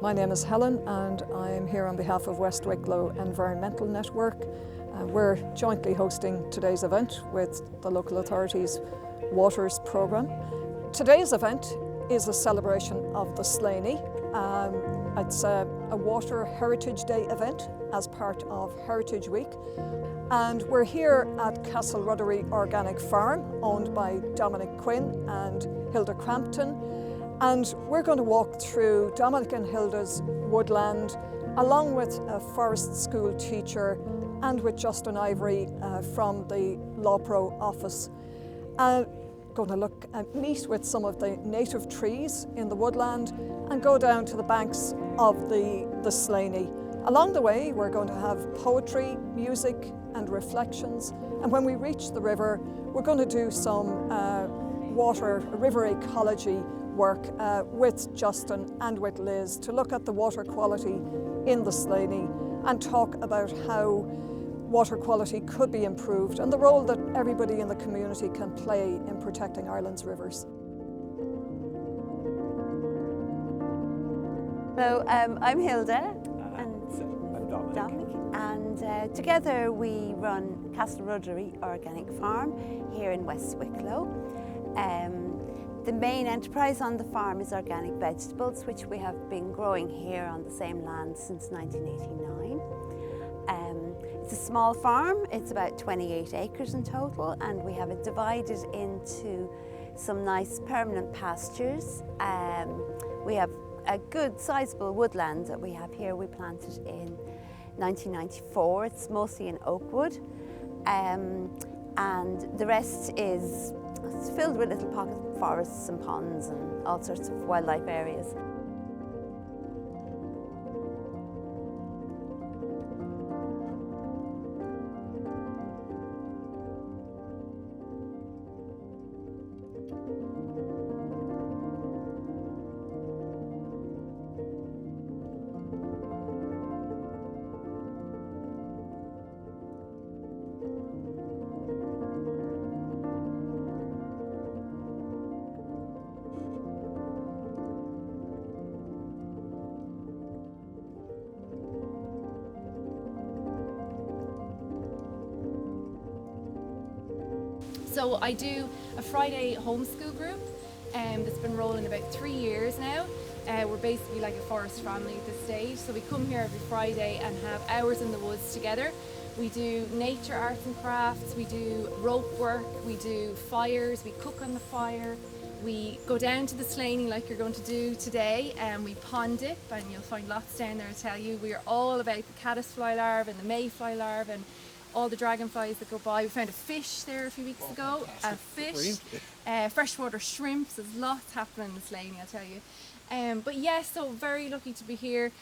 My name is Helen and I am here on behalf of West Wicklow Environmental Network. We're jointly hosting today's event with the local authorities' Waters programme. Today's event is a celebration of the Slaney. It's a Water Heritage Day event as part of Heritage Week. And we're here at Castle Ruddery Organic Farm, owned by Dominic Quinn and Hilda Crampton. And we're going to walk through Dominic and Hilda's woodland, along with a forest school teacher and with Justin Ivory from the LAWPro office. Going to look and meet with some of the native trees in the woodland and go down to the banks of the Slaney. Along the way, we're going to have poetry, music and reflections. And when we reach the river, we're going to do some river ecology work with Justin and with Liz to look at the water quality in the Slaney and talk about how water quality could be improved and the role that everybody in the community can play in protecting Ireland's rivers. So I'm Hilda and I'm Dominic. And together we run Castle Ruddery Organic Farm here in West Wicklow. The main enterprise on the farm is organic vegetables, which we have been growing here on the same land since 1989. It's a small farm, it's about 28 acres in total, and we have it divided into some nice permanent pastures. We have a good sizable woodland that we have here. We planted in 1994. It's mostly in oak wood, and the rest is filled with little pocket forests and ponds and all sorts of wildlife areas. So I do a Friday homeschool group that's been rolling about 3 years now. We're basically like a forest family at this stage. So we come here every Friday and have hours in the woods together. We do nature arts and crafts, we do rope work, we do fires, we cook on the fire. We go down to the Slaney like you're going to do today and we pond dip, and you'll find lots down there to tell you. We are all about the caddisfly larvae and the mayfly larvae and all the dragonflies that go by. We found a fish there a few weeks ago, a fish, freshwater shrimps. There's lots happening in the Slaney, I'll tell you. But yes, so very lucky to be here.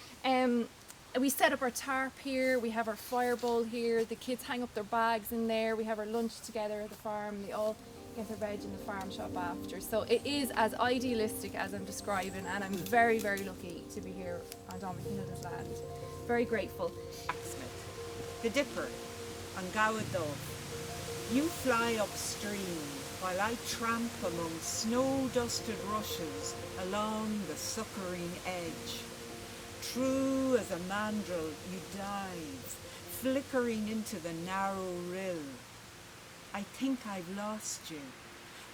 We set up our tarp here, we have our fire bowl here, the kids hang up their bags in there, we have our lunch together at the farm, they all get their veg in the farm shop after. So it is as idealistic as I'm describing, and I'm very, very lucky to be here on Dominic and Hilda's land. Very grateful. The Dipper and Gowadove. You fly upstream while I tramp among snow-dusted rushes along the succouring edge. True as a mandrill you dive, flickering into the narrow rill. I think I've lost you,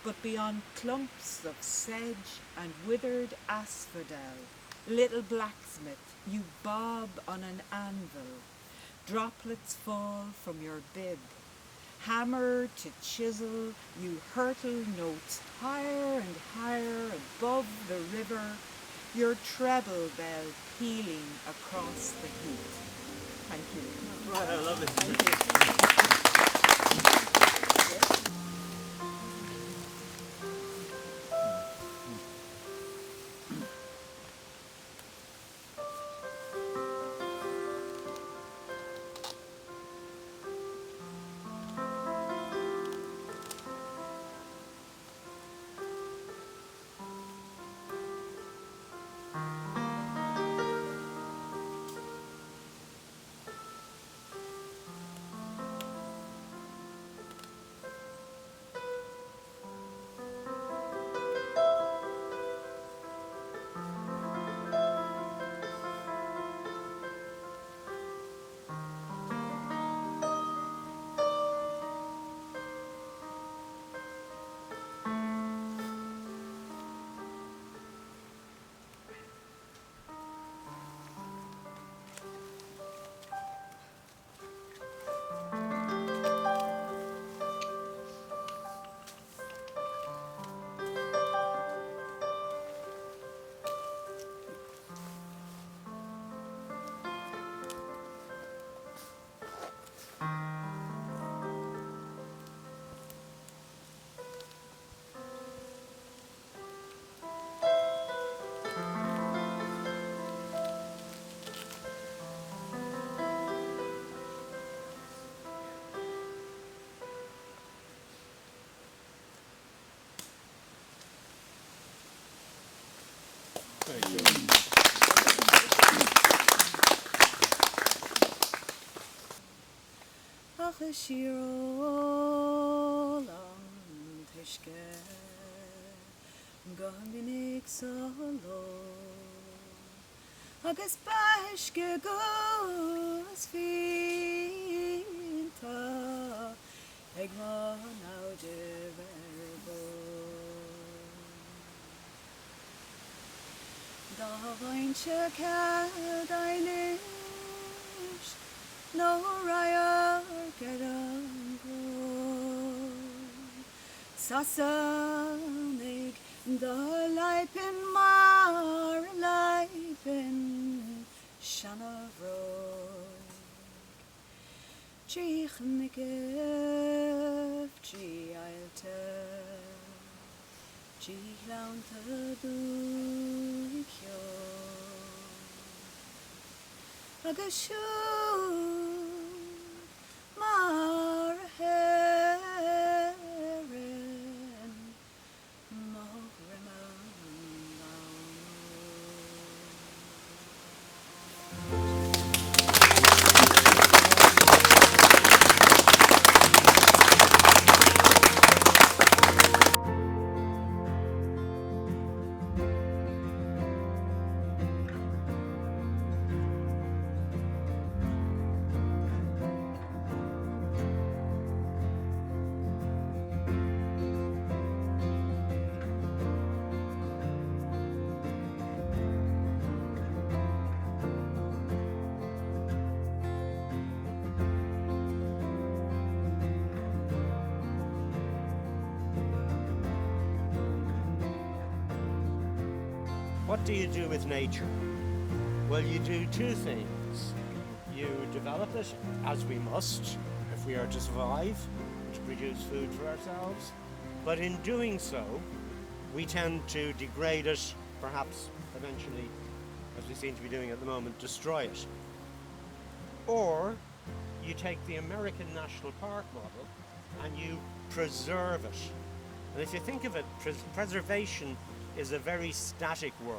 but beyond clumps of sedge and withered asphodel, little blacksmith, you bob on an anvil. Droplets fall from your bib. Hammer to chisel, you hurtle notes higher and higher above the river, your treble bell pealing across the heath. Thank you. Right, I love it. Thank you. Ach a shiro lam tishke Gaminik solo Agus bashke goes finta Egma now de verbo Da vainche kadinish No raya gedango Sasanig the lipen mar lipen Shanavroy Chich nikef chi ailte Chi launta duikyo Agashu mar heren What do you do with nature? Well, you do two things. You develop it, as we must, if we are to survive, to produce food for ourselves. But in doing so, we tend to degrade it, perhaps eventually, as we seem to be doing at the moment, destroy it. Or you take the American National Park model and you preserve it. And if you think of it, preservation is a very static word.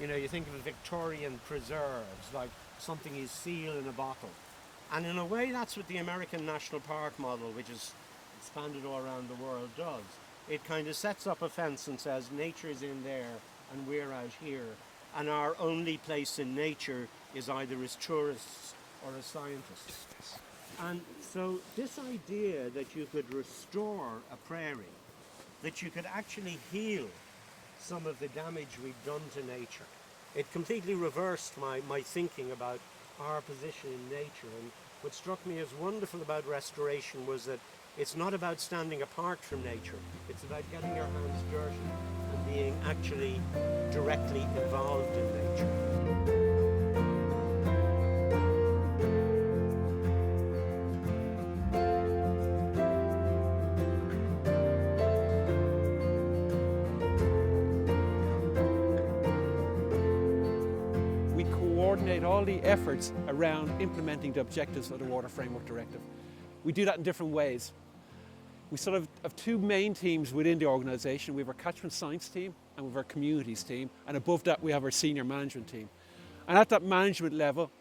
You know, you think of Victorian preserves, like something you seal in a bottle. And in a way, that's what the American National Park model, which is expanded all around the world, does. It kind of sets up a fence and says, nature's in there and we're out here. And our only place in nature is either as tourists or as scientists. And so this idea that you could restore a prairie, that you could actually heal some of the damage we've done to nature, it completely reversed my thinking about our position in nature. And what struck me as wonderful about restoration was that it's not about standing apart from nature, it's about getting your hands dirty and being actually directly involved in nature. Coordinate all the efforts around implementing the objectives of the Water Framework Directive. We do that in different ways. We sort of have two main teams within the organisation. We have our catchment science team and we have our communities team, and above that we have our senior management team. And at that management level,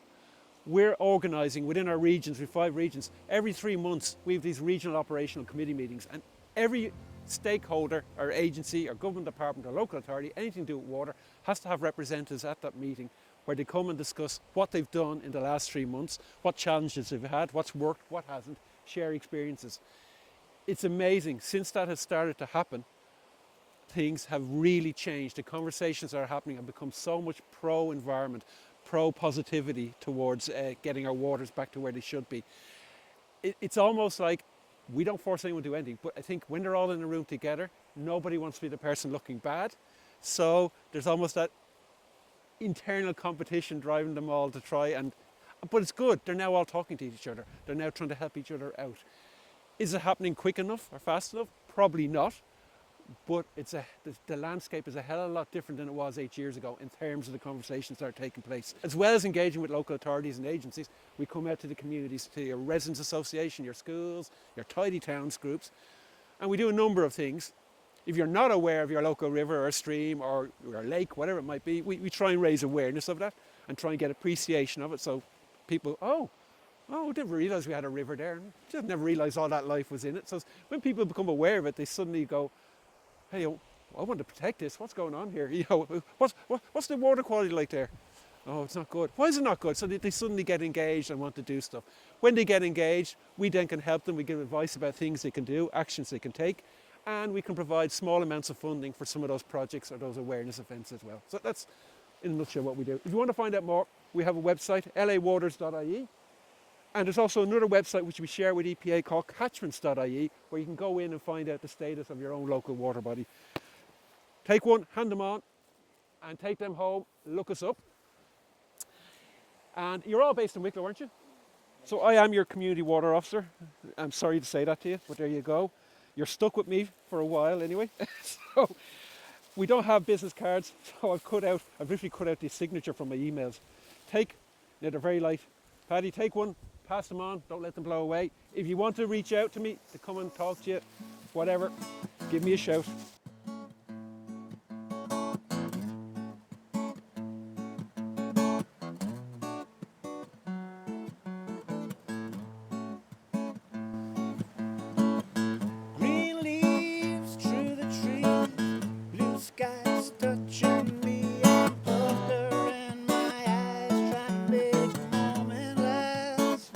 we're organising within our regions, with 5 regions, every 3 months we have these regional operational committee meetings, and every stakeholder or agency or government department or local authority, anything to do with water, has to have representatives at that meeting where they come and discuss what they've done in the last 3 months, what challenges they've had, what's worked, what hasn't, share experiences. It's amazing, since that has started to happen, things have really changed. The conversations that are happening have become so much pro-environment, pro-positivity towards getting our waters back to where they should be. It's almost like we don't force anyone to do anything, but I think when they're all in a room together, nobody wants to be the person looking bad. So there's almost that internal competition driving them all to try but it's good. They're now all talking to each other. They're now trying to help each other out. Is it happening quick enough or fast enough? Probably not. But the landscape is a hell of a lot different than it was 8 years ago in terms of the conversations that are taking place. As well as engaging with local authorities and agencies, we come out to the communities, to your residents association, your schools, your tidy towns groups, and we do a number of things. If you're not aware of your local river or stream or lake, whatever it might be, we try and raise awareness of that and try and get appreciation of it. So people, oh, I didn't realise we had a river there. Just never realised all that life was in it. So when people become aware of it, they suddenly go, hey, I want to protect this. What's going on here? You know, what's the water quality like there? Oh, it's not good. Why is it not good? So they suddenly get engaged and want to do stuff. When they get engaged, we then can help them. We give advice about things they can do, actions they can take, and we can provide small amounts of funding for some of those projects or those awareness events as well. So that's in a nutshell what we do. If you want to find out more, we have a website, lawwaters.ie. And there's also another website which we share with EPA called catchments.ie, where you can go in and find out the status of your own local water body. Take one, hand them on, and take them home, look us up. And you're all based in Wicklow, aren't you? So I am your community water officer. I'm sorry to say that to you, but there you go. You're stuck with me for a while anyway. So we don't have business cards, so I've literally cut out the signature from my emails. They're very light. Paddy, take one, pass them on, don't let them blow away. If you want to reach out to me, to come and talk to you, whatever, give me a shout. Green leaves through the trees, blue skies touching me. I'm puckering my eyes, trying to make the moment last.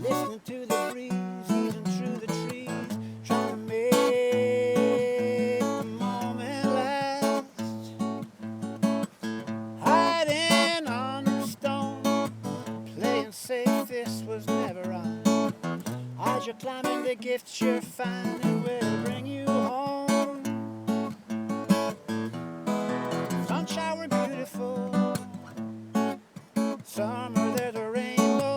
Listening to the breeze, easing through the trees, trying to make the moment last. Hiding under a stone, playing safe, this was never on. As you're climbing, the gifts you're finding will bring you home. Sunshine were beautiful, summer there's a rainbow.